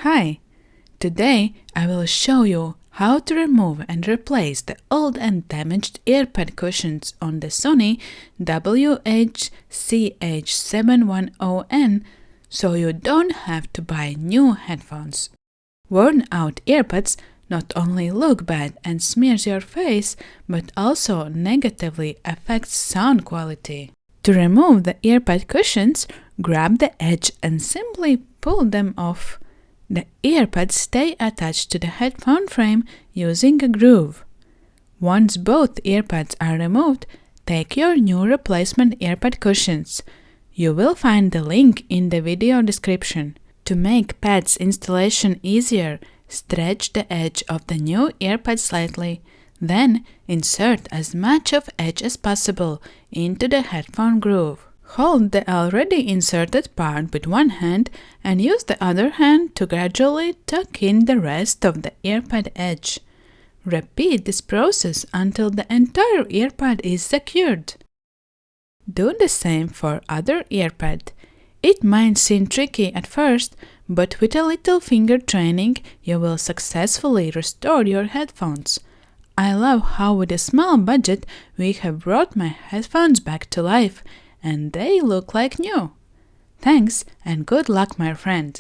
Hi! Today I will show you how to remove and replace the old and damaged earpad cushions on the Sony WH-CH710N so you don't have to buy new headphones. Worn out earpads not only look bad and smears your face, but also negatively affects sound quality. To remove the earpad cushions, grab the edge and simply pull them off. The earpads stay attached to the headphone frame using a groove. Once both earpads are removed, take your new replacement earpad cushions. You will find the link in the video description. To make pads installation easier, stretch the edge of the new earpad slightly. Then insert as much of edge as possible into the headphone groove. Hold the already inserted part with one hand and use the other hand to gradually tuck in the rest of the earpad edge. Repeat this process until the entire earpad is secured. Do the same for other earpad. It might seem tricky at first, but with a little finger training, you will successfully restore your headphones. I love how with a small budget we have brought my headphones back to life, and they look like new. Thanks and good luck, my friend.